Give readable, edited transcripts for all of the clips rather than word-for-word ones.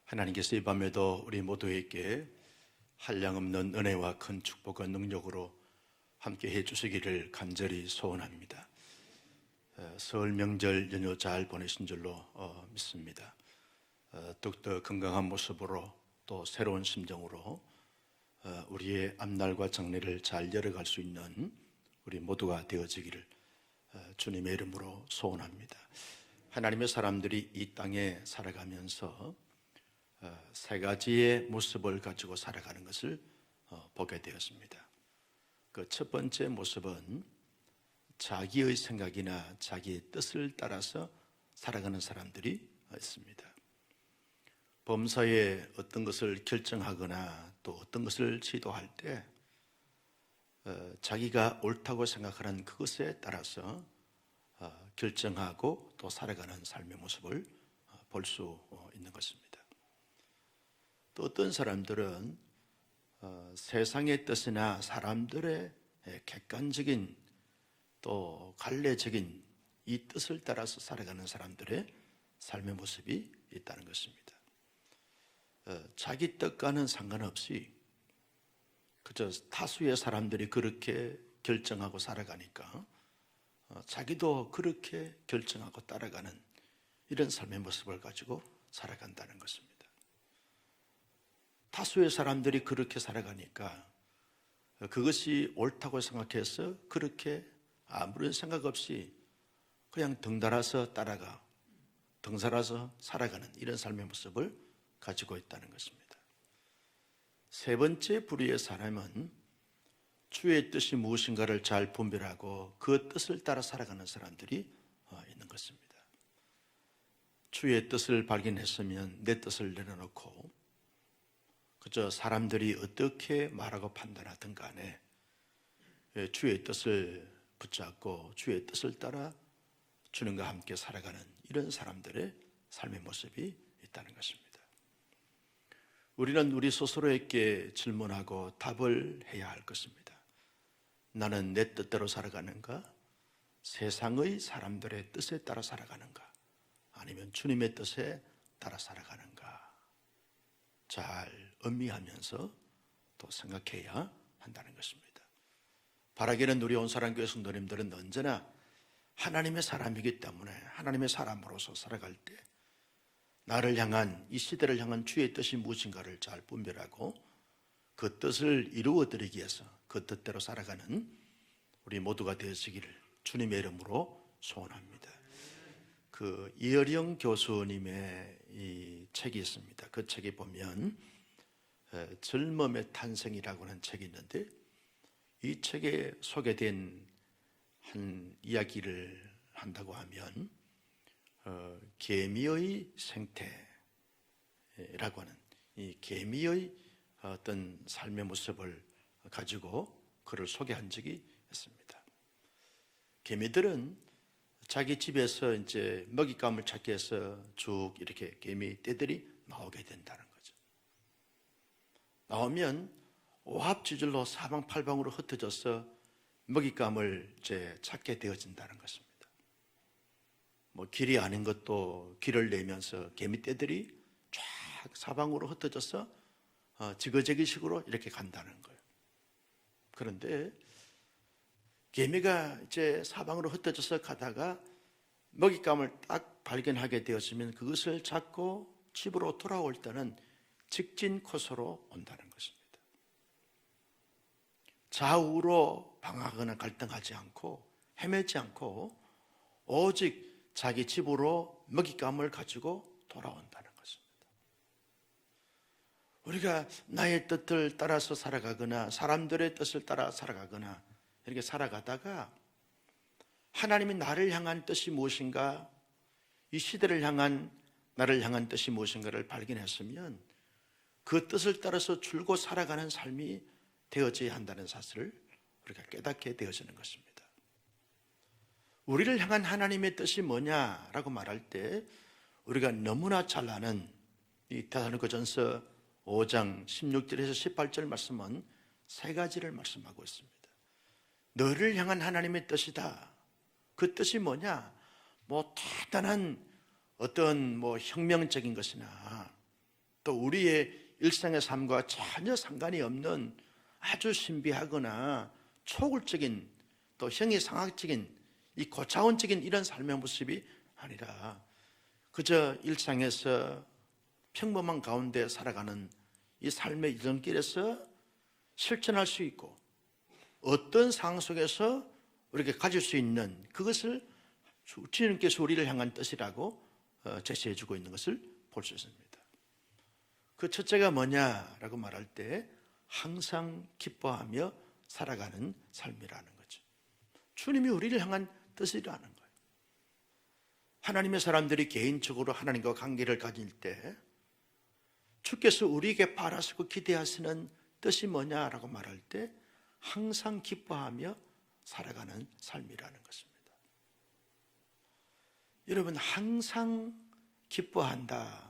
하나님께서 이 밤에도 우리 모두에게 한량없는 은혜와 큰 축복과 능력으로 함께 해주시기를 간절히 소원합니다. 설 명절 연휴 잘 보내신 줄로 믿습니다. 더욱더 건강한 모습으로 또 새로운 심정으로 우리의 앞날과 장래를 잘 열어갈 수 있는 우리 모두가 되어지기를 주님의 이름으로 소원합니다. 하나님의 사람들이 이 땅에 살아가면서 세 가지의 모습을 가지고 살아가는 것을 보게 되었습니다. 그 첫 번째 모습은 자기의 생각이나 자기의 뜻을 따라서 살아가는 사람들이 있습니다. 범사에 어떤 것을 결정하거나 또 어떤 것을 지도할 때 자기가 옳다고 생각하는 그것에 따라서 결정하고 또 살아가는 삶의 모습을 볼 수 있는 것입니다. 또 어떤 사람들은 세상의 뜻이나 사람들의 객관적인 또 관례적인 이 뜻을 따라서 살아가는 사람들의 삶의 모습이 있다는 것입니다. 자기 뜻과는 상관없이 그저 다수의 사람들이 그렇게 결정하고 살아가니까 자기도 그렇게 결정하고 따라가는 이런 삶의 모습을 가지고 살아간다는 것입니다. 다수의 사람들이 그렇게 살아가니까 그것이 옳다고 생각해서 그렇게 아무런 생각 없이 그냥 덩달아서 따라가 덩달아서 살아가는 이런 삶의 모습을 가지고 있다는 것입니다. 세 번째 부류의 사람은 주의 뜻이 무엇인가를 잘 분별하고 그 뜻을 따라 살아가는 사람들이 있는 것입니다. 주의 뜻을 발견했으면 내 뜻을 내려놓고 그저 사람들이 어떻게 말하고 판단하든 간에 주의 뜻을 붙잡고 주의 뜻을 따라 주님과 함께 살아가는 이런 사람들의 삶의 모습이 있다는 것입니다. 우리는 우리 스스로에게 질문하고 답을 해야 할 것입니다. 나는 내 뜻대로 살아가는가? 세상의 사람들의 뜻에 따라 살아가는가? 아니면 주님의 뜻에 따라 살아가는가? 잘 음미하면서 또 생각해야 한다는 것입니다. 바라기는 우리 온사랑교회 성도님들은 언제나 하나님의 사람이기 때문에 하나님의 사람으로서 살아갈 때 나를 향한 이 시대를 향한 주의 뜻이 무엇인가를 잘 분별하고 그 뜻을 이루어드리기 위해서 그 뜻대로 살아가는 우리 모두가 되어지기를 주님의 이름으로 소원합니다. 그 이어령 교수님의 이 책이 있습니다. 그 책에 보면 젊음의 탄생이라고 하는 책이 있는데 이 책에 소개된 한 이야기를 한다고 하면 개미의 생태라고 하는 이 개미의 어떤 삶의 모습을 가지고 그를 소개한 적이 있습니다. 개미들은 자기 집에서 이제 먹잇감을 찾기 위해서 쭉 이렇게 개미 떼들이 나오게 된다는 거죠. 나오면 오합지졸로 사방팔방으로 흩어져서 먹잇감을 이제 찾게 되어진다는 것입니다. 뭐 길이 아닌 것도 길을 내면서 개미 떼들이 쫙 사방으로 흩어져서 지그재기식으로 이렇게 간다는 거예요. 그런데 개미가 이제 사방으로 흩어져서 가다가 먹잇감을 딱 발견하게 되었으면 그것을 잡고 집으로 돌아올 때는 직진 코스로 온다는 것입니다. 좌우로 방황하거나 갈등하지 않고 헤매지 않고 오직 자기 집으로 먹잇감을 가지고 돌아온다는 것입니다. 우리가 나의 뜻을 따라서 살아가거나 사람들의 뜻을 따라 살아가거나 이렇게 살아가다가 하나님이 나를 향한 뜻이 무엇인가, 이 시대를 향한 나를 향한 뜻이 무엇인가를 발견했으면 그 뜻을 따라서 줄곧 살아가는 삶이 되어져야 한다는 사실을 우리가 깨닫게 되어지는 것입니다. 우리를 향한 하나님의 뜻이 뭐냐라고 말할 때 우리가 너무나 잘 아는 이 데살로니가전서 5장 16절에서 18절 말씀은 세 가지를 말씀하고 있습니다. 너를 향한 하나님의 뜻이다. 그 뜻이 뭐냐? 뭐 대단한 어떤 뭐 혁명적인 것이나 또 우리의 일상의 삶과 전혀 상관이 없는 아주 신비하거나 초월적인 또 형이상학적인 이 고차원적인 이런 삶의 모습이 아니라 그저 일상에서 평범한 가운데 살아가는 이 삶의 이정길에서 실천할 수 있고 어떤 상황 속에서 우리가 가질 수 있는 그것을 주님께서 우리를 향한 뜻이라고 제시해주고 있는 것을 볼 수 있습니다. 그 첫째가 뭐냐라고 말할 때 항상 기뻐하며 살아가는 삶이라는 거죠. 주님이 우리를 향한 뜻이라는 거예요. 하나님의 사람들이 개인적으로 하나님과 관계를 가질 때 주께서 우리에게 바라시고 기대하시는 뜻이 뭐냐라고 말할 때 항상 기뻐하며 살아가는 삶이라는 것입니다. 여러분, 항상 기뻐한다.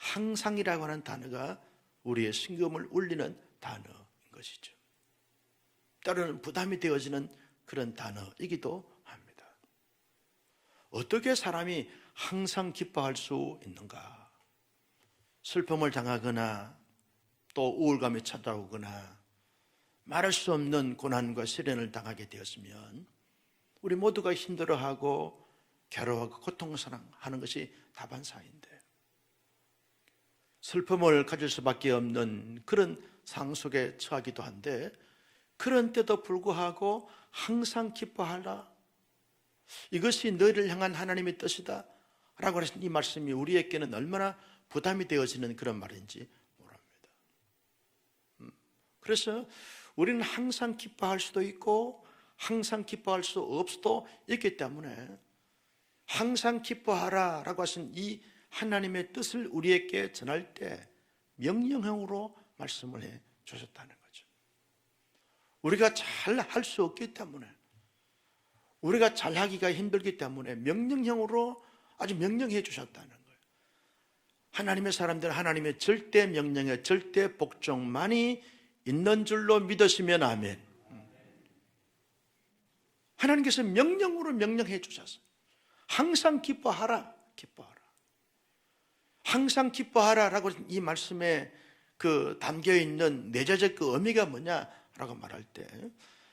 항상이라고 하는 단어가 우리의 심금을 울리는 단어인 것이죠. 때로는 부담이 되어지는 그런 단어이기도 합니다. 어떻게 사람이 항상 기뻐할 수 있는가? 슬픔을 당하거나 또 우울감이 찾아오거나 말할 수 없는 고난과 시련을 당하게 되었으면 우리 모두가 힘들어하고 괴로워하고 고통하는 것이 다반사인데 슬픔을 가질 수밖에 없는 그런 상황 속에 처하기도 한데 그런 때도 불구하고 항상 기뻐하라. 이것이 너희를 향한 하나님의 뜻이다 라고 하신 이 말씀이 우리에게는 얼마나 부담이 되어지는 그런 말인지 모릅니다. 그래서 우리는 항상 기뻐할 수도 있고 항상 기뻐할 수 없어도 있기 때문에 항상 기뻐하라 라고 하신 이 하나님의 뜻을 우리에게 전할 때 명령형으로 말씀을 해 주셨다는 거죠. 우리가 잘 할 수 없기 때문에 우리가 잘하기가 힘들기 때문에 명령형으로 아주 명령해 주셨다는 거예요. 하나님의 사람들은 하나님의 절대 명령에 절대 복종만이 있는 줄로 믿으시면 아멘. 하나님께서 명령으로 명령해 주셨어요. 항상 기뻐하라, 기뻐하라. 항상 기뻐하라 라고 이 말씀에 그 담겨 있는 내재적 그 의미가 뭐냐라고 말할 때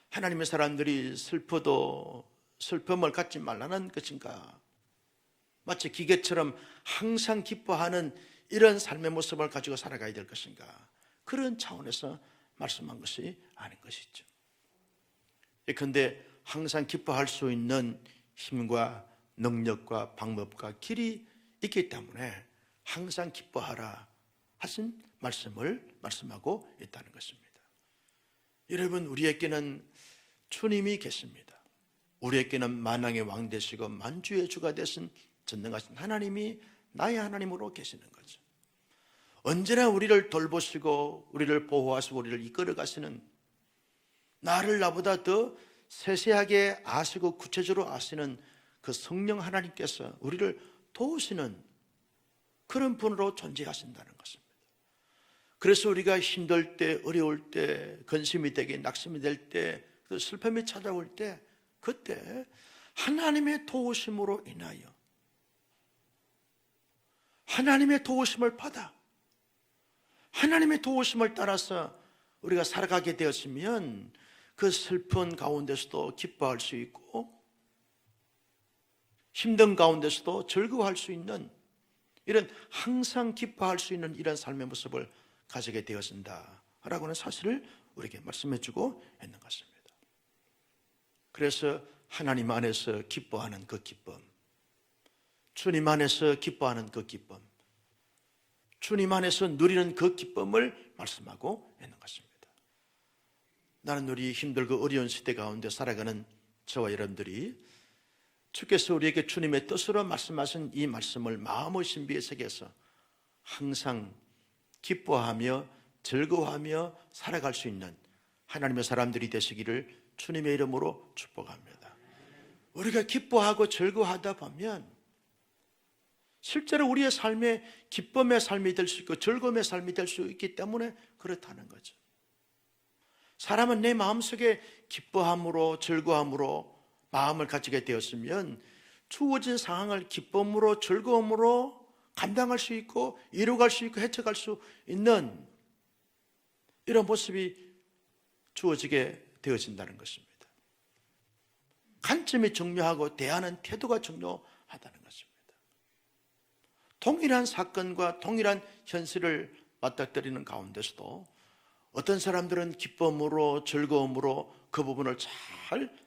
하나님의 사람들이 슬퍼도 슬픔을 갖지 말라는 것인가? 마치 기계처럼 항상 기뻐하는 이런 삶의 모습을 가지고 살아가야 될 것인가? 그런 차원에서 말씀한 것이 아닌 것이죠. 그런데 항상 기뻐할 수 있는 힘과 능력과 방법과 길이 있기 때문에 항상 기뻐하라 하신 말씀을 말씀하고 있다는 것입니다. 여러분, 우리에게는 주님이 계십니다. 우리에게는 만왕의 왕 되시고 만주의 주가 되신 전능하신 하나님이 나의 하나님으로 계시는 거죠. 언제나 우리를 돌보시고 우리를 보호하시고 우리를 이끌어 가시는, 나를 나보다 더 세세하게 아시고 구체적으로 아시는 그 성령 하나님께서 우리를 도우시는 그런 분으로 존재하신다는 것입니다. 그래서 우리가 힘들 때, 어려울 때, 근심이 되게 낙심이 될 때, 슬픔이 찾아올 때, 그때 하나님의 도우심으로 인하여 하나님의 도우심을 받아 하나님의 도우심을 따라서 우리가 살아가게 되었으면 그 슬픈 가운데서도 기뻐할 수 있고 힘든 가운데서도 즐거워할 수 있는 이런 항상 기뻐할 수 있는 이런 삶의 모습을 가지게 되었습니다라고 하는 사실을 우리에게 말씀해 주고 있는 것입니다. 그래서 하나님 안에서 기뻐하는 그 기쁨, 주님 안에서 기뻐하는 그 기쁨, 주님 안에서 누리는 그 기쁨을 말씀하고 있는 것입니다. 나는 우리 힘들고 어려운 시대 가운데 살아가는 저와 여러분들이 주께서 우리에게 주님의 뜻으로 말씀하신 이 말씀을 마음의 신비에 새겨서 항상 기뻐하며 즐거워하며 살아갈 수 있는 하나님의 사람들이 되시기를 주님의 이름으로 축복합니다. 우리가 기뻐하고 즐거워하다 보면 실제로 우리의 삶에 기쁨의 삶이 될 수 있고 즐거움의 삶이 될 수 있기 때문에 그렇다는 거죠. 사람은 내 마음속에 기뻐함으로 즐거움으로 마음을 가지게 되었으면 주어진 상황을 기쁨으로 즐거움으로 감당할 수 있고 이루어갈 수 있고 헤쳐갈 수 있는 이런 모습이 주어지게 되어진다는 것입니다. 관점이 중요하고 대하는 태도가 중요하다는 것입니다. 동일한 사건과 동일한 현실을 맞닥뜨리는 가운데서도 어떤 사람들은 기쁨으로 즐거움으로 그 부분을 잘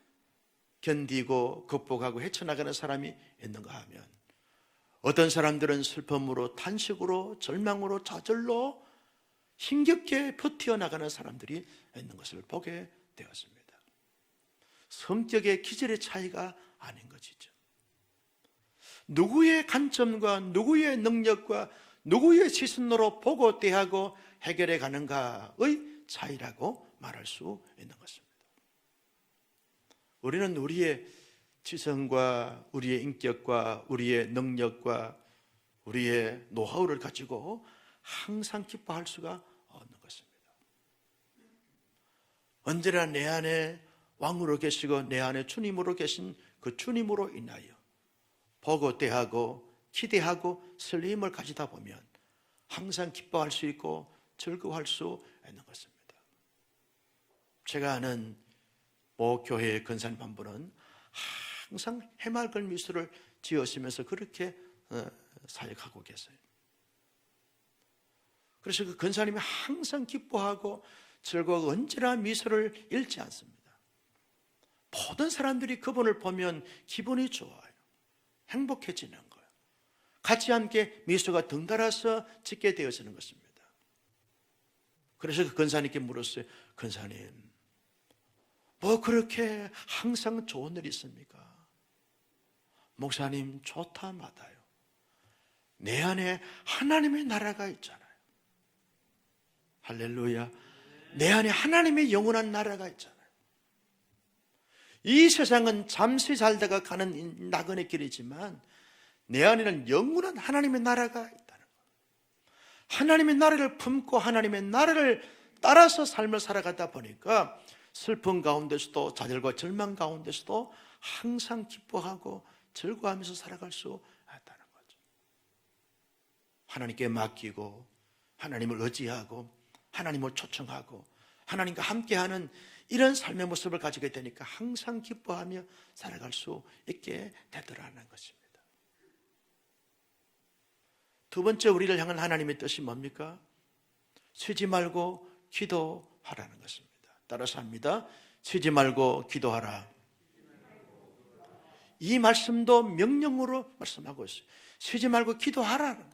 견디고 극복하고 헤쳐나가는 사람이 있는가 하면 어떤 사람들은 슬픔으로 탄식으로 절망으로 좌절로 힘겹게 버텨나가는 사람들이 있는 것을 보게 되었습니다. 성격의 기질의 차이가 아닌 것이죠. 누구의 관점과 누구의 능력과 누구의 시선으로 보고 대하고 해결해 가는가의 차이라고 말할 수 있는 것입니다. 우리는 우리의 지성과 우리의 인격과 우리의 능력과 우리의 노하우를 가지고 항상 기뻐할 수가 없는 것입니다. 언제나 내 안에 왕으로 계시고 내 안에 주님으로 계신 그 주님으로 인하여 보고 대하고 기대하고 설렘을 가지다 보면 항상 기뻐할 수 있고 즐거워할 수 있는 것입니다. 제가 아는 모 교회의 권사님 한 분은 항상 해맑은 미소를 지으시면서 그렇게 사역하고 계세요. 그래서 그 권사님이 항상 기뻐하고 즐거워하고 언제나 미소를 잃지 않습니다. 모든 사람들이 그분을 보면 기분이 좋아요. 행복해지는 거예요. 같이 함께 미소가 덩달아서 짓게 되어지는 것입니다. 그래서 그 권사님께 물었어요. 권사님, 뭐 그렇게 항상 좋은 일 있습니까? 목사님, 좋다 마다요. 내 안에 하나님의 나라가 있잖아요. 할렐루야. 내 안에 하나님의 영원한 나라가 있잖아요. 이 세상은 잠시 살다가 가는 나그네 길이지만 내 안에는 영원한 하나님의 나라가 있다는 거예요. 하나님의 나라를 품고 하나님의 나라를 따라서 삶을 살아가다 보니까 슬픔 가운데서도 좌절과 절망 가운데서도 항상 기뻐하고 즐거워하면서 살아갈 수 있다는 거죠. 하나님께 맡기고 하나님을 의지하고 하나님을 초청하고 하나님과 함께하는 이런 삶의 모습을 가지게 되니까 항상 기뻐하며 살아갈 수 있게 되더라는 것입니다. 두 번째 우리를 향한 하나님의 뜻이 뭡니까? 쉬지 말고 기도하라는 것입니다. 따라서 합니다. 쉬지 말고 기도하라. 이 말씀도 명령으로 말씀하고 있어요. 쉬지 말고 기도하라는 거예요.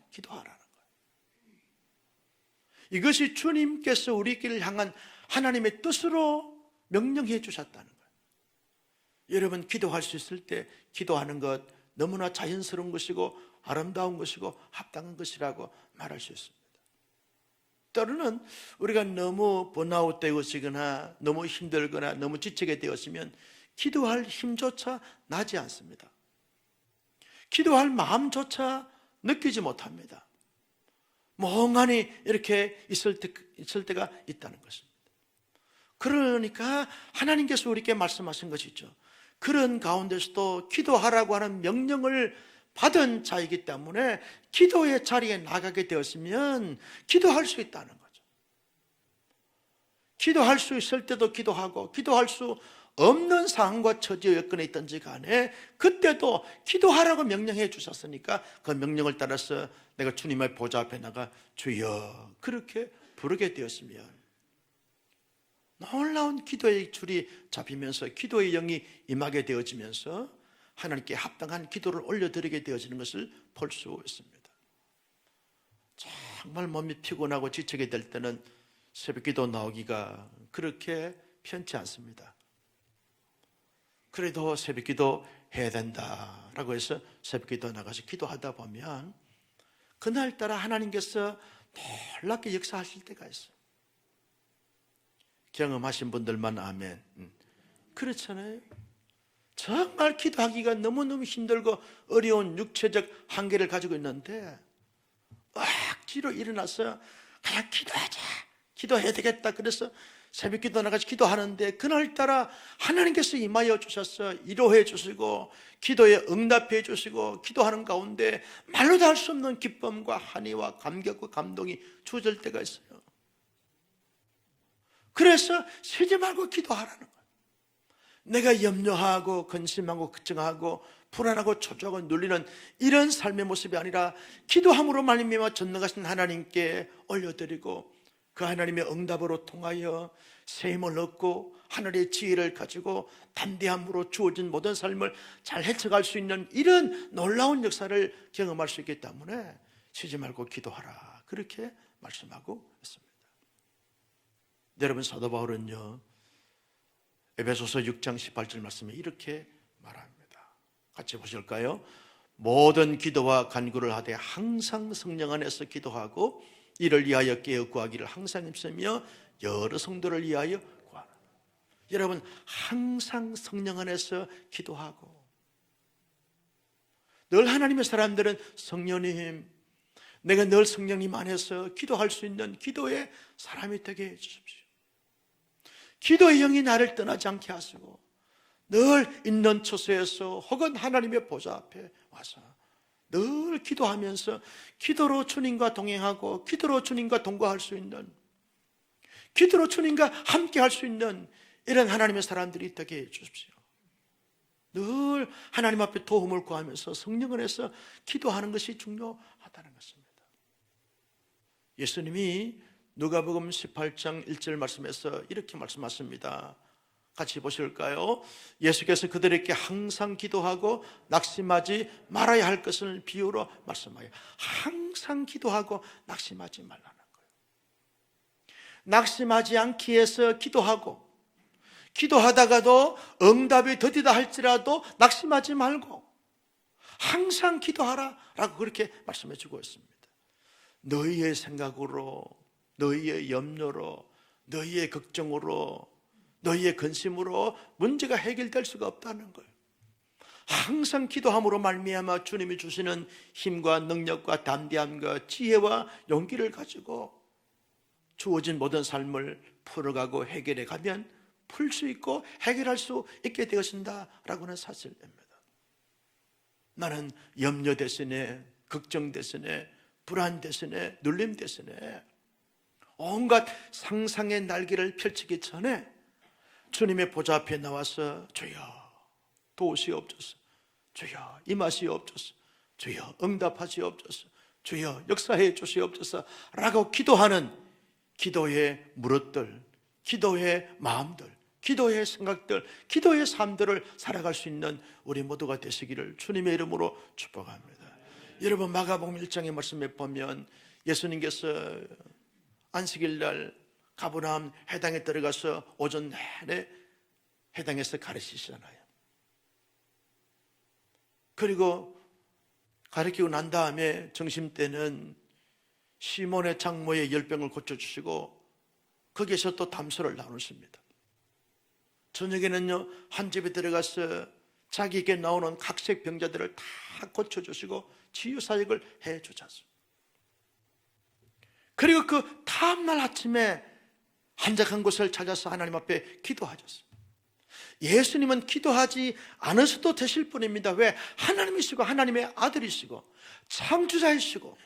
이것이 주님께서 우리를 향한 하나님의 뜻으로 명령해 주셨다는 거예요. 여러분, 기도할 수 있을 때 기도하는 것 너무나 자연스러운 것이고 아름다운 것이고 합당한 것이라고 말할 수 있습니다. 때로는 우리가 너무 번아웃 되거나 너무 힘들거나 너무 지치게 되었으면 기도할 힘조차 나지 않습니다. 기도할 마음조차 느끼지 못합니다. 멍하니 이렇게 있을 때가 있다는 것입니다. 그러니까 하나님께서 우리에게 말씀하신 것이죠. 그런 가운데서도 기도하라고 하는 명령을 받은 자이기 때문에 기도의 자리에 나가게 되었으면 기도할 수 있다는 거죠. 기도할 수 있을 때도 기도하고 기도할 수 없는 상황과 처지 여건에 있든지 간에 그때도 기도하라고 명령해 주셨으니까 그 명령을 따라서 내가 주님의 보좌 앞에 나가 주여 그렇게 부르게 되었으면 놀라운 기도의 줄이 잡히면서 기도의 영이 임하게 되어지면서 하나님께 합당한 기도를 올려드리게 되어지는 것을 볼 수 있습니다. 정말 몸이 피곤하고 지치게 될 때는 새벽기도 나오기가 그렇게 편치 않습니다. 그래도 새벽기도 해야 된다라고 해서 새벽기도 나가서 기도하다 보면 그날따라 하나님께서 놀랍게 역사하실 때가 있어요. 경험하신 분들만 아멘. 그렇잖아요. 정말 기도하기가 너무너무 힘들고 어려운 육체적 한계를 가지고 있는데 억지로 일어나서 그냥 기도하자 기도해야 되겠다. 그래서 새벽 기도 나가서 기도하는데 그날따라 하나님께서 임하여 주셔서 위로해 주시고 기도에 응답해 주시고 기도하는 가운데 말로 다 할 수 없는 기쁨과 한의와 감격과 감동이 주어질 때가 있어요. 그래서 쉬지 말고 기도하라는 거예요. 내가 염려하고 근심하고 걱정하고 불안하고 초조하고 눌리는 이런 삶의 모습이 아니라 기도함으로 말미암아 전능하신 하나님께 올려드리고 그 하나님의 응답으로 통하여 새 힘을 얻고 하늘의 지혜를 가지고 담대함으로 주어진 모든 삶을 잘 헤쳐갈 수 있는 이런 놀라운 역사를 경험할 수 있기 때문에 쉬지 말고 기도하라, 그렇게 말씀하고 있습니다. 여러분, 사도 바울은요 에베소서 6장 18절 말씀에 이렇게 말합니다. 같이 보실까요? 모든 기도와 간구를 하되 항상 성령 안에서 기도하고 이를 위하여 깨어 구하기를 항상 힘쓰며 여러 성도를 위하여 구하라. 여러분, 항상 성령 안에서 기도하고, 늘 하나님의 사람들은 성령님, 내가 늘 성령님 안에서 기도할 수 있는 기도의 사람이 되게 해주십시오. 기도의 영이 나를 떠나지 않게 하시고 늘 있는 처소에서 혹은 하나님의 보좌 앞에 와서 늘 기도하면서 기도로 주님과 동행하고 기도로 주님과 동거할 수 있는, 기도로 주님과 함께 할 수 있는 이런 하나님의 사람들이 되게 해주십시오. 늘 하나님 앞에 도움을 구하면서 성령 안에서 기도하는 것이 중요하다는 것입니다. 예수님이 누가복음 18장 1절 말씀에서 이렇게 말씀하십니다. 같이 보실까요? 예수께서 그들에게 항상 기도하고 낙심하지 말아야 할 것을 비유로 말씀하여, 항상 기도하고 낙심하지 말라는 거예요. 낙심하지 않기 위해서 기도하고, 기도하다가도 응답이 더디다 할지라도 낙심하지 말고 항상 기도하라 라고 그렇게 말씀해 주고 있습니다. 너희의 생각으로, 너희의 염려로, 너희의 걱정으로, 너희의 근심으로 문제가 해결될 수가 없다는 거예요. 항상 기도함으로 말미암아 주님이 주시는 힘과 능력과 담대함과 지혜와 용기를 가지고 주어진 모든 삶을 풀어가고 해결해 가면 풀 수 있고 해결할 수 있게 되어진다라고 하는 사실입니다. 나는 염려 대신에, 걱정 대신에, 불안 대신에, 눌림 대신에 온갖 상상의 날개를 펼치기 전에 주님의 보좌 앞에 나와서 주여 도우시옵소서, 주여 임하시옵소서, 주여 응답하시옵소서, 주여 역사해 주시옵소서 라고 기도하는 기도의 무릇들, 기도의 마음들, 기도의 생각들, 기도의 삶들을 살아갈 수 있는 우리 모두가 되시기를 주님의 이름으로 축복합니다. 여러분, 마가복음 1장의 말씀에 보면 예수님께서 안식일 날 가버나움 해당에 들어가서 오전 내내 해당에서 가르치시잖아요. 그리고 가르치고 난 다음에 점심때는 시몬의 장모의 열병을 고쳐주시고 거기에서 또 담소를 나누십니다. 저녁에는요 한 집에 들어가서 자기에게 나오는 각색 병자들을 다 고쳐주시고 치유사역을 해주셨어요. 그리고 그 다음날 아침에 한적한 곳을 찾아서 하나님 앞에 기도하셨어요. 예수님은 기도하지 않으셔도 되실 분입니다. 왜? 하나님이시고 하나님의 아들이시고 창조자이시고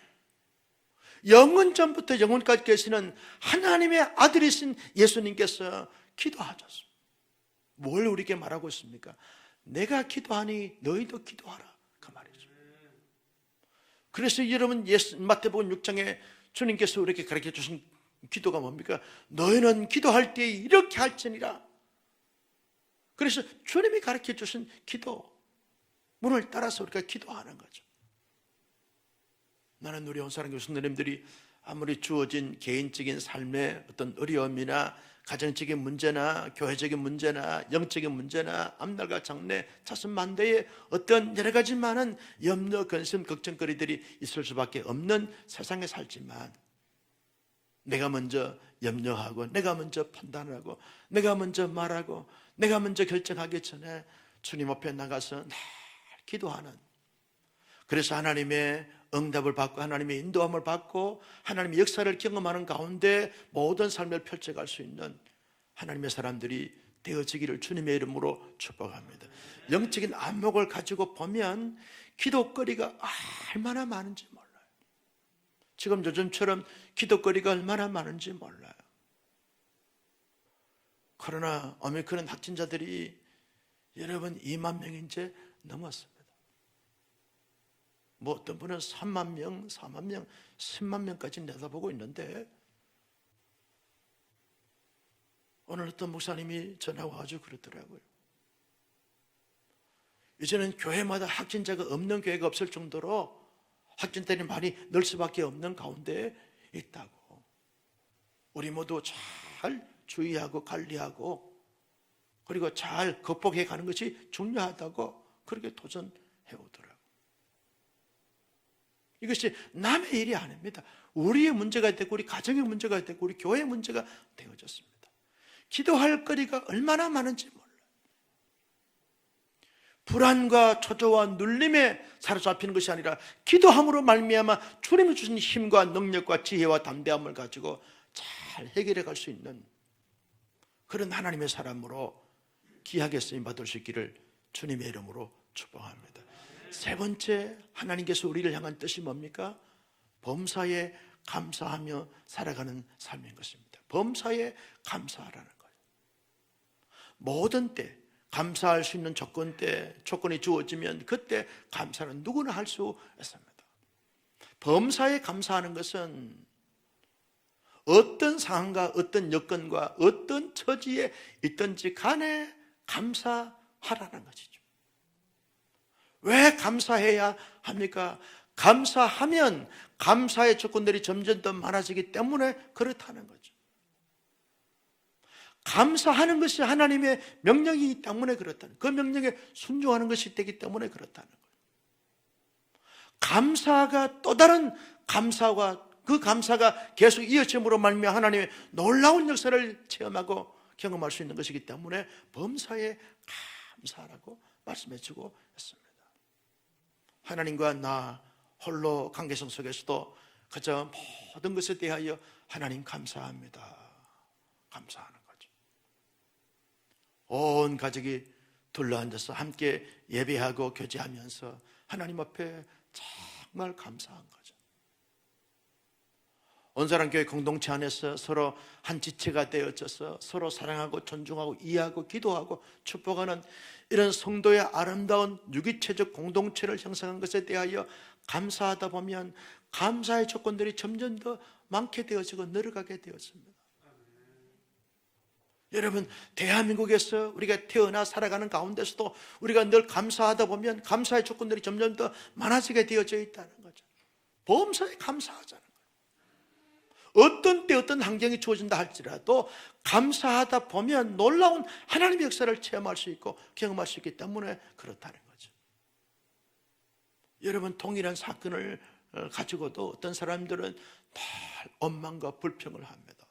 영원 전부터 영원까지 계시는 하나님의 아들이신 예수님께서 기도하셨어요. 뭘 우리에게 말하고 있습니까? 내가 기도하니 너희도 기도하라, 그 말이죠. 그래서 여러분 마태복음 6장에 주님께서 우리에게 가르쳐 주신 기도가 뭡니까? 너희는 기도할 때 이렇게 할지니라. 그래서 주님이 가르쳐 주신 기도 문을 따라서 우리가 기도하는 거죠. 나는 우리 온사랑 교수님들이 아무리 주어진 개인적인 삶의 어떤 어려움이나 가정적인 문제나 교회적인 문제나 영적인 문제나 앞날과 장래 자신만대의 어떤 여러 가지 많은 염려, 근심, 걱정거리들이 있을 수밖에 없는 세상에 살지만 내가 먼저 염려하고 내가 먼저 판단하고 내가 먼저 말하고 내가 먼저 결정하기 전에 주님 앞에 나가서 늘 기도하는, 그래서 하나님의 응답을 받고 하나님의 인도함을 받고 하나님의 역사를 경험하는 가운데 모든 삶을 펼쳐갈 수 있는 하나님의 사람들이 되어지기를 주님의 이름으로 축복합니다. 영적인 안목을 가지고 보면 기도거리가 얼마나 많은지 몰라요. 지금 요즘처럼 기도거리가 얼마나 많은지 몰라요. 코로나 오미크론 확진자들이 여러분 2만 명이 이제 넘었습니다. 뭐 어떤 분은 3만 명, 4만 명, 10만 명까지 내다보고 있는데 오늘 어떤 목사님이 전화 와가지고 그러더라고요. 이제는 교회마다 확진자가 없는 교회가 없을 정도로 확진자들이 많이 늘 수밖에 없는 가운데 있다고. 우리 모두 잘 주의하고 관리하고 그리고 잘 극복해 가는 것이 중요하다고 그렇게 도전해 오더라고요. 이것이 남의 일이 아닙니다. 우리의 문제가 되고 우리 가정의 문제가 되고 우리 교회의 문제가 되어졌습니다. 기도할 거리가 얼마나 많은지 몰라요. 불안과 초조와 눌림에 사로잡히는 것이 아니라 기도함으로 말미암아 주님이 주신 힘과 능력과 지혜와 담대함을 가지고 잘 해결해 갈 수 있는 그런 하나님의 사람으로 귀하게 쓰임 받을 수 있기를 주님의 이름으로 축복합니다. 세 번째, 하나님께서 우리를 향한 뜻이 뭡니까? 범사에 감사하며 살아가는 삶인 것입니다. 범사에 감사하라는 거예요. 모든 때 감사할 수 있는 조건이 주어지면 그때 감사는 누구나 할 수 있습니다. 범사에 감사하는 것은 어떤 상황과 어떤 여건과 어떤 처지에 있든지 간에 감사하라는 것이죠. 왜 감사해야 합니까? 감사하면 감사의 조건들이 점점 더 많아지기 때문에 그렇다는 거죠. 감사하는 것이 하나님의 명령이기 때문에 그렇다는 거예요. 그 명령에 순종하는 것이 되기 때문에 그렇다는 거예요. 감사가 또 다른 감사와 그 감사가 계속 이어짐으로 말미암아 하나님의 놀라운 역사를 체험하고 경험할 수 있는 것이기 때문에 범사에 감사하라고 말씀해 주고 있습니다. 하나님과 나 홀로 관계성 속에서도 그저 모든 것에 대하여 하나님 감사합니다. 감사하는 거죠. 온 가족이 둘러앉아서 함께 예배하고 교제하면서 하나님 앞에 정말 감사한 거죠. 온사람교회 공동체 안에서 서로 한 지체가 되어져서 서로 사랑하고 존중하고 이해하고 기도하고 축복하는 이런 성도의 아름다운 유기체적 공동체를 형성한 것에 대하여 감사하다 보면 감사의 조건들이 점점 더 많게 되어지고 늘어가게 되었습니다. 여러분, 대한민국에서 우리가 태어나 살아가는 가운데서도 우리가 늘 감사하다 보면 감사의 조건들이 점점 더 많아지게 되어져 있다는 거죠. 범사에 감사하잖아요. 어떤 때 어떤 환경이 주어진다 할지라도 감사하다 보면 놀라운 하나님의 역사를 체험할 수 있고 경험할 수 있기 때문에 그렇다는 거죠. 여러분, 동일한 사건을 가지고도 어떤 사람들은 늘 원망과 불평을 합니다.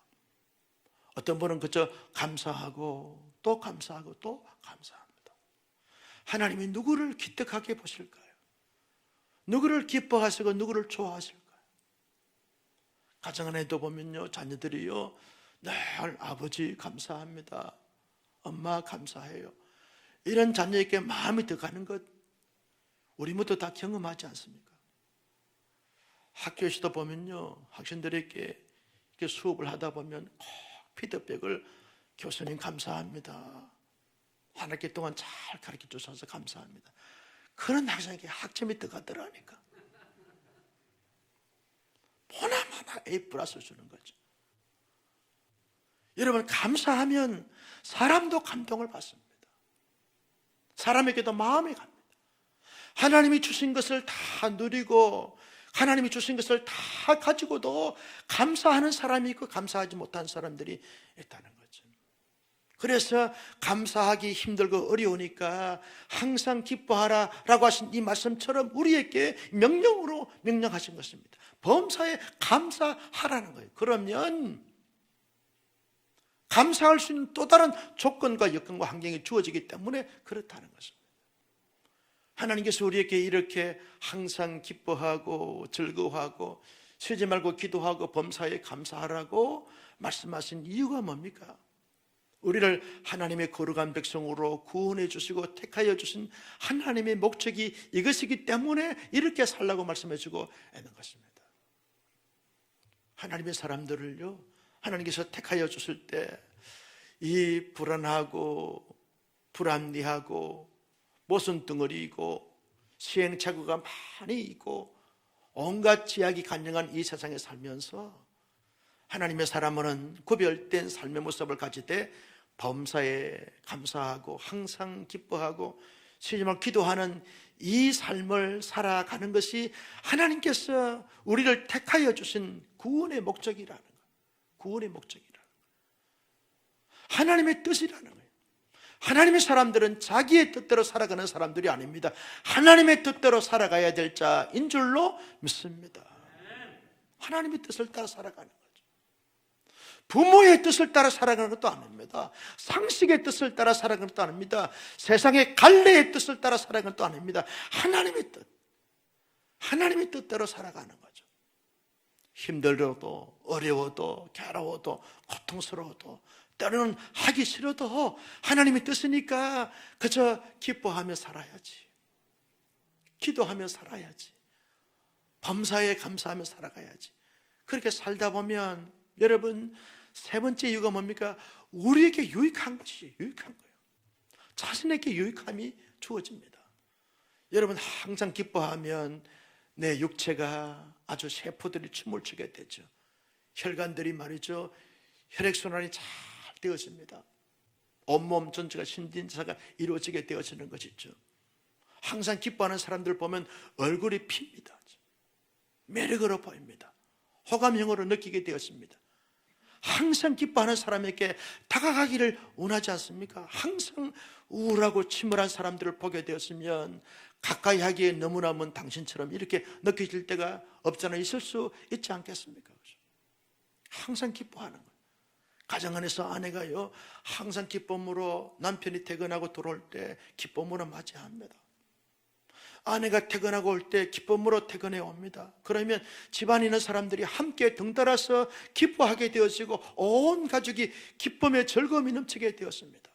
어떤 분은 그저 감사하고 또 감사하고 또 감사합니다. 하나님이 누구를 기특하게 보실까요? 누구를 기뻐하시고 누구를 좋아하실까요? 가정 안에도 보면요, 자녀들이요, 늘 아버지 감사합니다, 엄마 감사해요, 이런 자녀에게 마음이 더 가는 것 우리 모두 다 경험하지 않습니까? 학교에서도 보면요, 학생들에게 이렇게 수업을 하다 보면 꼭 피드백을 교수님 감사합니다, 한 학기 동안 잘 가르쳐 주셔서 감사합니다, 그런 학생에게 학점이 더 가더라니까. 보나마나 A 플러스 주는 거죠. 여러분, 감사하면 사람도 감동을 받습니다. 사람에게도 마음이 갑니다. 하나님이 주신 것을 다 누리고 하나님이 주신 것을 다 가지고도 감사하는 사람이 있고 감사하지 못한 사람들이 있다는 거죠. 그래서 감사하기 힘들고 어려우니까 항상 기뻐하라라고 하신 이 말씀처럼 우리에게 명령으로 명령하신 것입니다. 범사에 감사하라는 거예요. 그러면 감사할 수 있는 또 다른 조건과 여건과 환경이 주어지기 때문에 그렇다는 것입니다. 하나님께서 우리에게 이렇게 항상 기뻐하고 즐거워하고 쉬지 말고 기도하고 범사에 감사하라고 말씀하신 이유가 뭡니까? 우리를 하나님의 거룩한 백성으로 구원해 주시고 택하여 주신 하나님의 목적이 이것이기 때문에 이렇게 살라고 말씀해 주고 있는 것입니다. 하나님의 사람들을요, 하나님께서 택하여 주실 때 이 불안하고 불합리하고 모순 덩어리이고 시행착오가 많이 있고 온갖 제약이 간영한 이 세상에 살면서 하나님의 사람은 구별된 삶의 모습을 가질 때 범사에 감사하고 항상 기뻐하고 쉬지 말고 기도하는 이 삶을 살아가는 것이 하나님께서 우리를 택하여 주신 구원의 목적이라는 거예요. 구원의 목적이라는 거예요. 하나님의 뜻이라는 거예요. 하나님의 사람들은 자기의 뜻대로 살아가는 사람들이 아닙니다. 하나님의 뜻대로 살아가야 될 자인 줄로 믿습니다. 하나님의 뜻을 따라 살아가는 거예요. 부모의 뜻을 따라 살아가는 것도 아닙니다. 상식의 뜻을 따라 살아가는 것도 아닙니다. 세상의 갈래의 뜻을 따라 살아가는 것도 아닙니다. 하나님의 뜻, 하나님의 뜻대로 살아가는 거죠. 힘들어도 어려워도 괴로워도 고통스러워도 때로는 하기 싫어도 하나님의 뜻이니까 그저 기뻐하며 살아야지, 기도하며 살아야지, 범사에 감사하며 살아가야지. 그렇게 살다 보면 여러분, 세 번째 이유가 뭡니까? 우리에게 유익한 것이 유익한 거예요. 자신에게 유익함이 주어집니다. 여러분, 항상 기뻐하면 내 육체가 아주 세포들이 춤을 추게 되죠. 혈관들이 말이죠, 혈액순환이 잘 되어집니다. 온몸 전체가 신진사가 이루어지게 되어지는 것이죠. 항상 기뻐하는 사람들 보면 얼굴이 핍니다. 매력으로 보입니다. 호감형으로 느끼게 되었습니다. 항상 기뻐하는 사람에게 다가가기를 원하지 않습니까? 항상 우울하고 침울한 사람들을 보게 되었으면 가까이 하기에 너무나 먼 당신처럼 이렇게 느껴질 때가 없잖아 있을 수 있지 않겠습니까? 항상 기뻐하는 거예요. 가정 안에서 아내가요, 항상 기쁨으로 남편이 퇴근하고 돌아올 때 기쁨으로 맞이합니다. 아내가 퇴근하고 올 때 기쁨으로 퇴근해 옵니다. 그러면 집안에 있는 사람들이 함께 덩달아서 기뻐하게 되어지고 온 가족이 기쁨의 즐거움이 넘치게 되었습니다.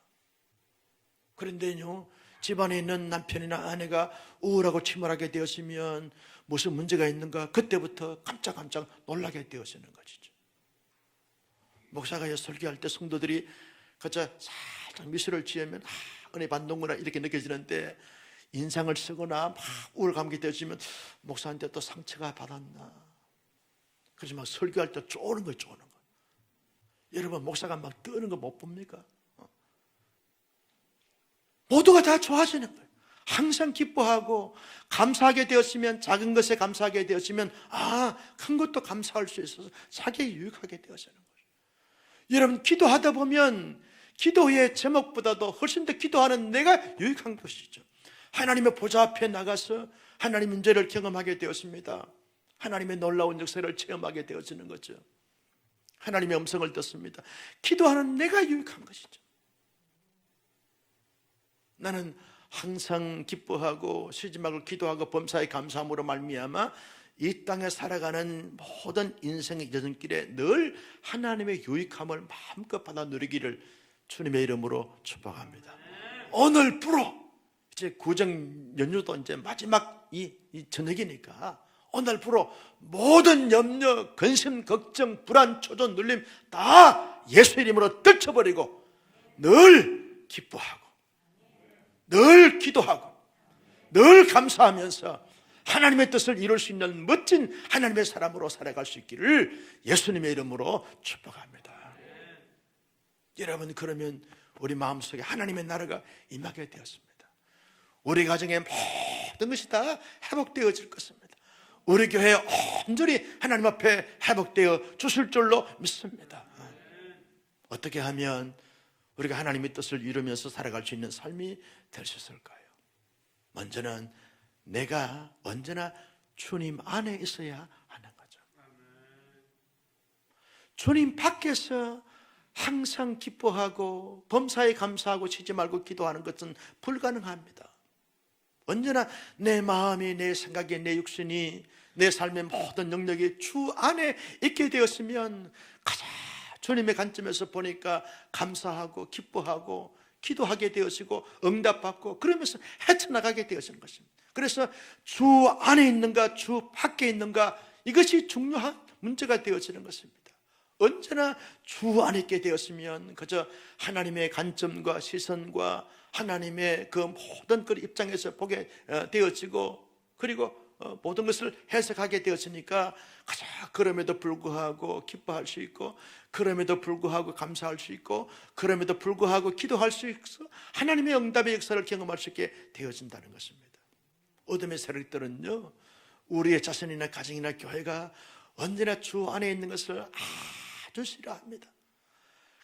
그런데요, 집안에 있는 남편이나 아내가 우울하고 침울하게 되었으면 무슨 문제가 있는가, 그때부터 깜짝깜짝 놀라게 되어지는 것이죠. 목사가 설교할 때 성도들이 그저 살짝 미소를 지으면 은혜 받는구나 이렇게 느껴지는데, 인상을 쓰거나 막 우울감기 되어지면 목사한테 또 상처가 받았나, 그래서 막 설교할 때 쪼는 거예요, 쪼는 거. 여러분, 목사가 막 뜨는 거 못 봅니까? 모두가 다 좋아지는 거예요. 항상 기뻐하고 감사하게 되었으면, 작은 것에 감사하게 되었으면 큰 것도 감사할 수 있어서 자기에 유익하게 되어지는 거예요. 여러분, 기도하다 보면 기도의 제목보다도 훨씬 더 기도하는 내가 유익한 것이죠. 하나님의 보좌 앞에 나가서 하나님의 임재를 경험하게 되었습니다. 하나님의 놀라운 역사를 체험하게 되어지는 거죠. 하나님의 음성을 듣습니다. 기도하는 내가 유익한 것이죠. 나는 항상 기뻐하고 쉬지 말고 기도하고 범사에 감사함으로 말미암아 이 땅에 살아가는 모든 인생의 여정길에 늘 하나님의 유익함을 마음껏 받아 누리기를 주님의 이름으로 축복합니다. 오늘부로 이제 구정 연휴도 이제 마지막 이 저녁이니까 오늘부로 모든 염려, 근심, 걱정, 불안, 초조, 눌림 다 예수 이름으로 떨쳐버리고 늘 기뻐하고 늘 기도하고 늘 감사하면서 하나님의 뜻을 이룰 수 있는 멋진 하나님의 사람으로 살아갈 수 있기를 예수님의 이름으로 축복합니다. 여러분, 그러면 우리 마음속에 하나님의 나라가 임하게 되었습니다. 우리 가정의 모든 것이 다 회복되어질 것입니다. 우리 교회 온전히 하나님 앞에 회복되어 주실 줄로 믿습니다. 어떻게 하면 우리가 하나님의 뜻을 이루면서 살아갈 수 있는 삶이 될 수 있을까요? 먼저는 내가 언제나 주님 안에 있어야 하는 거죠. 주님 밖에서 항상 기뻐하고 범사에 감사하고 쉬지 말고 기도하는 것은 불가능합니다. 언제나 내 마음이, 내 생각이, 내 육신이, 내 삶의 모든 영역이 주 안에 있게 되었으면 가장 주님의 관점에서 보니까 감사하고 기뻐하고 기도하게 되어지고 응답받고 그러면서 헤쳐나가게 되어지는 것입니다. 그래서 주 안에 있는가 주 밖에 있는가, 이것이 중요한 문제가 되어지는 것입니다. 언제나 주 안에 있게 되었으면 그저 하나님의 관점과 시선과 하나님의 그 모든 그 입장에서 보게 되어지고, 그리고 모든 것을 해석하게 되었으니까 가장 그럼에도 불구하고 기뻐할 수 있고, 그럼에도 불구하고 감사할 수 있고, 그럼에도 불구하고 기도할 수 있어 하나님의 응답의 역사를 경험할 수 있게 되어진다는 것입니다. 어둠의 세력들은요, 우리의 자신이나 가정이나 교회가 언제나 주 안에 있는 것을 아주 싫어합니다.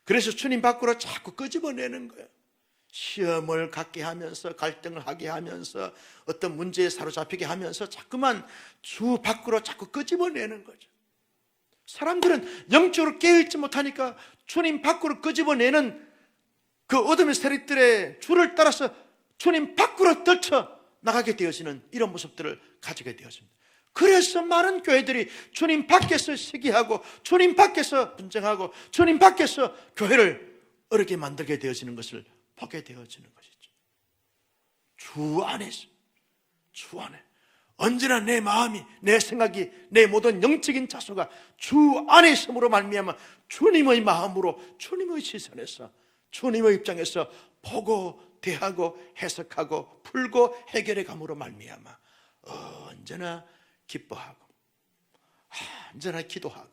그래서 주님 밖으로 자꾸 끄집어내는 거예요. 시험을 갖게 하면서, 갈등을 하게 하면서, 어떤 문제에 사로잡히게 하면서 자꾸만 주 밖으로 자꾸 끄집어내는 거죠. 사람들은 영적으로 깨어있지 못하니까 주님 밖으로 끄집어내는 그 어둠의 세력들의 줄을 따라서 주님 밖으로 떨쳐 나가게 되어지는 이런 모습들을 가지게 되었습니다. 그래서 많은 교회들이 주님 밖에서 시기하고 주님 밖에서 분쟁하고 주님 밖에서 교회를 어렵게 만들게 되어지는 것을 보게 되어지는 것이죠. 주 안에서, 주 안에 언제나 내 마음이, 내 생각이, 내 모든 영적인 자소가 주 안에 있음으로 말미암아 주님의 마음으로, 주님의 시선에서, 주님의 입장에서 보고 대하고 해석하고 풀고 해결해 감으로 말미암아 언제나 기뻐하고 언제나 기도하고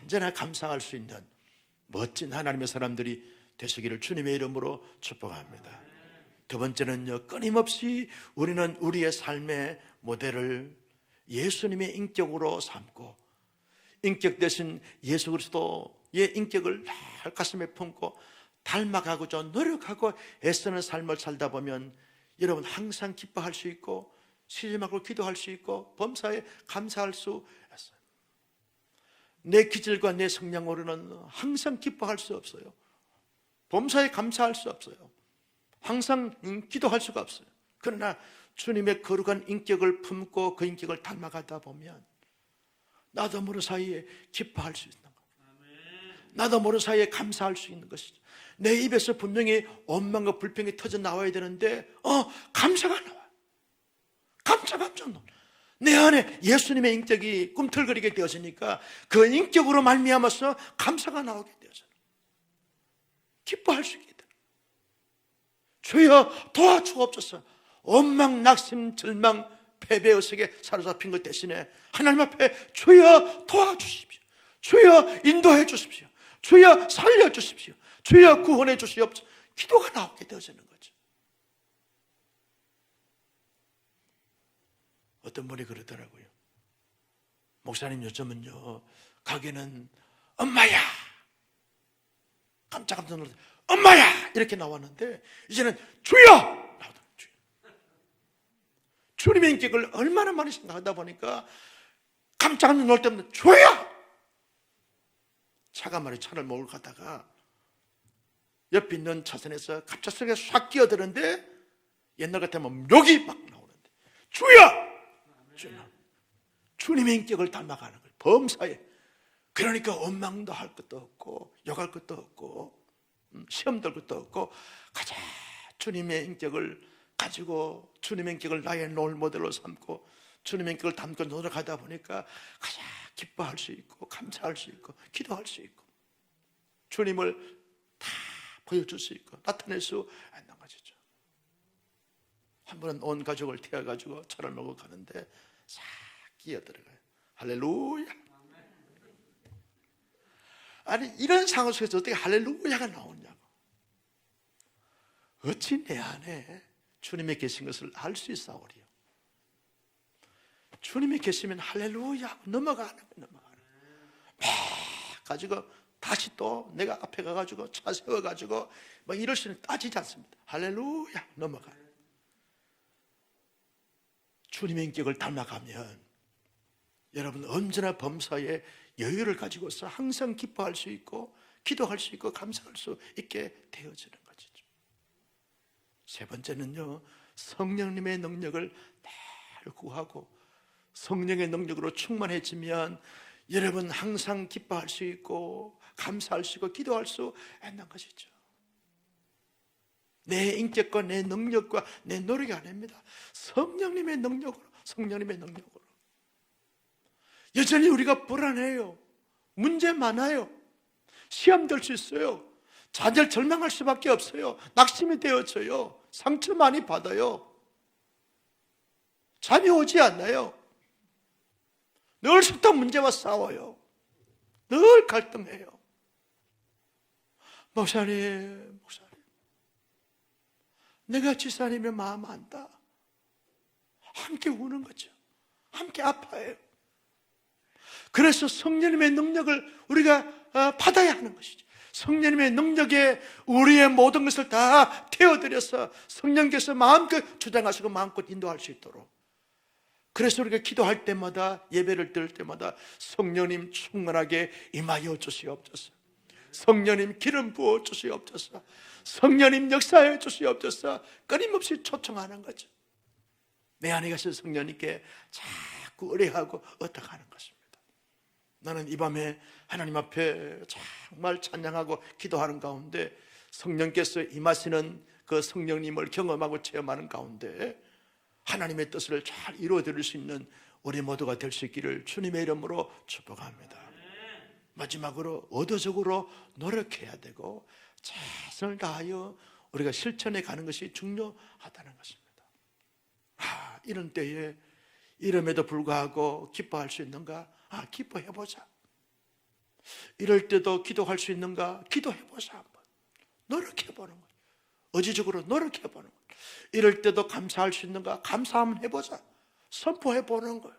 언제나 감사할 수 있는 멋진 하나님의 사람들이 되시기를 주님의 이름으로 축복합니다. 두 번째는요, 끊임없이 우리는 우리의 삶의 모델을 예수님의 인격으로 삼고, 인격 대신 예수 그리스도의 인격을 늘 가슴에 품고 닮아가고자 노력하고 애쓰는 삶을 살다 보면 여러분 항상 기뻐할 수 있고 시름하고 기도할 수 있고 범사에 감사할 수 있어요. 내 기질과 내 성량으로는 항상 기뻐할 수 없어요. 범사에 감사할 수 없어요. 항상 기도할 수가 없어요. 그러나 주님의 거룩한 인격을 품고 그 인격을 닮아가다 보면 나도 모르는 사이에 기뻐할 수 있는 거예요. 나도 모르는 사이에 감사할 수 있는 것이죠. 내 입에서 분명히 원망과 불평이 터져 나와야 되는데 감사가 나와요. 깜짝 놀라. 내 안에 예수님의 인격이 꿈틀거리게 되어지니까 그 인격으로 말미암아서 감사가 나오게 되어져요. 기뻐할 수 있게 돼요. 주여 도와주옵소서. 원망, 낙심, 절망, 패배의 속에 사로잡힌 것 대신에 하나님 앞에 주여 도와주십시오. 주여 인도해 주십시오. 주여 살려주십시오. 주여 구원해 주시옵소서. 기도가 나오게 되어지는 거죠. 어떤 분이 그러더라고요. 목사님 요즘은요 가게는 엄마야, 깜짝 놀라서 엄마야 이렇게 나왔는데 이제는 주여 나오더라고요. 주여. 주님의 인격을 얼마나 많이 생각하다 보니까 깜짝 놀랄 때마다 주여. 차가 말이야, 차를 몰고 가다가 옆에 있는 차선에서 갑작스럽게 싹 끼어드는데 옛날 같으면 묘기 막 나오는데 주여! 주여! 주님의 인격을 닮아가는 거예요. 범사에. 그러니까 원망도 할 것도 없고 욕할 것도 없고 시험 들 것도 없고 가장 주님의 인격을 가지고 주님의 인격을 나의 롤 모델로 삼고 주님의 인격을 담고 노력하다 보니까 가장 기뻐할 수 있고 감사할 수 있고 기도할 수 있고 주님을 다 보여줄 수 있고 나타낼 수 있는 것이죠. 한 번은 온 가족을 태워가지고 차를 몰고 가는데 싹 끼어들어가요. 할렐루야. 아니 이런 상황 속에서 어떻게 할렐루야가 나오냐고. 어찌 내 안에 주님이 계신 것을 알 수 있사오리요. 주님이 계시면 할렐루야 하고 넘어가는 거예요. 막 가지고 다시 또 내가 앞에 가가지고 차 세워가지고 막 이럴 수는 따지지 않습니다. 할렐루야 넘어가요. 주님의 인격을 닮아가면 여러분 언제나 범사에 여유를 가지고서 항상 기뻐할 수 있고 기도할 수 있고 감사할 수 있게 되어지는 것이죠. 세 번째는요, 성령님의 능력을 늘 구하고 성령의 능력으로 충만해지면 여러분 항상 기뻐할 수 있고 감사할 수 있고 기도할 수 있는 것이죠. 내 인격과 내 능력과 내 노력이 아닙니다. 성령님의 능력으로, 성령님의 능력으로. 여전히 우리가 불안해요. 문제 많아요. 시험 될 수 있어요. 좌절 절망할 수밖에 없어요. 낙심이 되어져요. 상처 많이 받아요. 잠이 오지 않나요? 늘 식당 문제와 싸워요. 늘 갈등해요. 목사님, 내가 지사님의 마음 안다. 함께 우는 거죠. 함께 아파해요. 그래서 성령님의 능력을 우리가 받아야 하는 것이죠. 성령님의 능력에 우리의 모든 것을 다 태워드려서 성령께서 마음껏 주장하시고 마음껏 인도할 수 있도록. 그래서 우리가 기도할 때마다, 예배를 드릴 때마다 성령님 충만하게 임하여 주시옵소서. 성령님 기름 부어 주시옵소서. 성령님 역사해 주시옵소서. 끊임없이 초청하는 거죠. 내 안에 계신 성령님께 자꾸 의뢰하고 얻어가는 것입니다. 나는 이 밤에 하나님 앞에 정말 찬양하고 기도하는 가운데 성령께서 임하시는 그 성령님을 경험하고 체험하는 가운데 하나님의 뜻을 잘 이루어드릴 수 있는 우리 모두가 될 수 있기를 주님의 이름으로 축복합니다. 마지막으로 의도적으로 노력해야 되고 최선을 다하여 우리가 실천해 가는 것이 중요하다는 것입니다. 이런 때에 이름에도 불구하고 기뻐할 수 있는가? 기뻐해보자. 이럴 때도 기도할 수 있는가? 기도해보자. 한번 노력해보는 거예요. 의지적으로 노력해보는 거예요. 이럴 때도 감사할 수 있는가? 감사 한번 해보자. 선포해보는 거예요.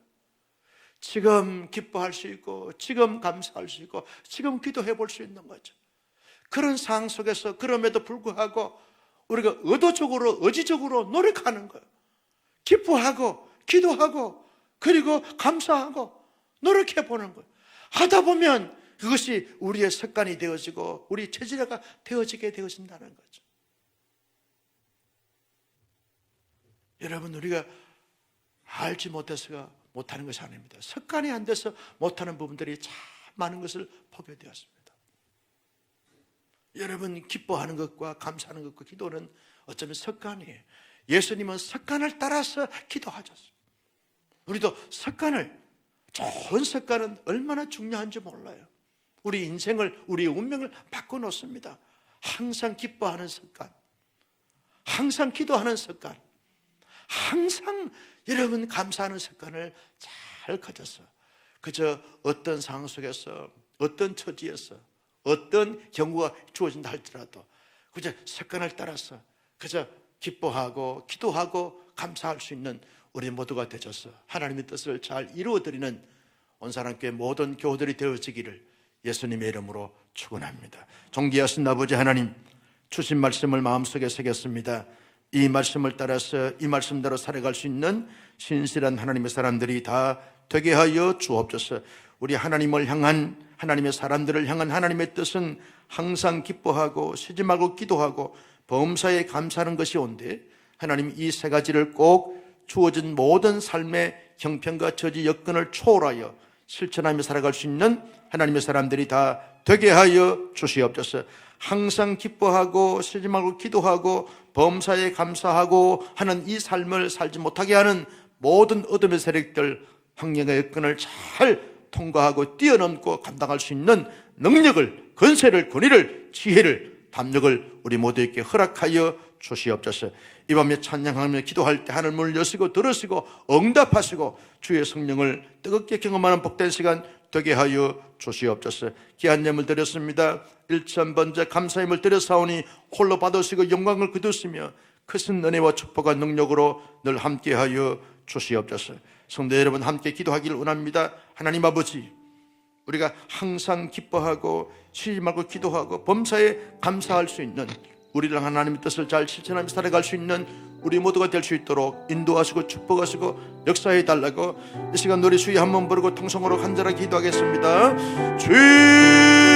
지금 기뻐할 수 있고 지금 감사할 수 있고 지금 기도해볼 수 있는 거죠. 그런 상황 속에서 그럼에도 불구하고 우리가 의도적으로 의지적으로 노력하는 거예요. 기뻐하고 기도하고 그리고 감사하고 노력해보는 거예요. 하다 보면 그것이 우리의 습관이 되어지고 우리 체질화가 되어지게 되어진다는 거죠. 여러분, 우리가 알지 못해서가 못하는 것이 아닙니다. 습관이 안 돼서 못하는 부분들이 참 많은 것을 보게 되었습니다. 여러분, 기뻐하는 것과 감사하는 것과 기도는 어쩌면 습관이에요. 예수님은 습관을 따라서 기도하셨어요. 우리도 습관을, 좋은 습관은 얼마나 중요한지 몰라요. 우리 인생을, 우리 운명을 바꿔놓습니다. 항상 기뻐하는 습관, 항상 기도하는 습관, 항상 여러분 감사하는 습관을 잘 가져서 그저 어떤 상황 속에서 어떤 처지에서 어떤 경우가 주어진다 할지라도 그저 습관을 따라서 그저 기뻐하고 기도하고 감사할 수 있는 우리 모두가 되셔서 하나님의 뜻을 잘 이루어드리는 온사람교회 모든 교우들이 되어지기를 예수님의 이름으로 축원합니다. 존귀하신 아버지 하나님, 주신 말씀을 마음속에 새겼습니다. 이 말씀을 따라서 이 말씀대로 살아갈 수 있는 신실한 하나님의 사람들이 다 되게 하여 주옵소서. 우리 하나님을 향한, 하나님의 사람들을 향한 하나님의 뜻은 항상 기뻐하고 쉬지 말고 기도하고 범사에 감사하는 것이 온데, 하나님 이 세 가지를 꼭 주어진 모든 삶의 형편과 처지 여건을 초월하여 실천하며 살아갈 수 있는 하나님의 사람들이 다 되게 하여 주시옵소서. 항상 기뻐하고 쉬지 말고 기도하고 범사에 감사하고 하는 이 삶을 살지 못하게 하는 모든 어둠의 세력들, 환경의 여건을 잘 통과하고 뛰어넘고 감당할 수 있는 능력을, 권세를, 권위를, 지혜를, 담력을 우리 모두에게 허락하여 주시옵소서. 이 밤에 찬양하며 기도할 때 하늘 문을 여시고 들으시고 응답하시고 주의 성령을 뜨겁게 경험하는 복된 시간 되게 하여 주시옵소서. 귀한 예물 드렸습니다. 일천번째 감사의 예물 드렸사오니 홀로 받으시고 영광을 거두시며 크신 은혜와 축복과 능력으로 늘 함께하여 주시옵소서. 성도 여러분, 함께 기도하기를 원합니다. 하나님 아버지, 우리가 항상 기뻐하고 쉬지 말고 기도하고 범사에 감사할 수 있는, 우리를 하나님의 뜻을 잘 실천하며 살아갈 수 있는 우리 모두가 될 수 있도록 인도하시고 축복하시고 역사해 달라고 이 시간 노래 수위 한번 부르고 통성으로 간절하게 기도하겠습니다. 주님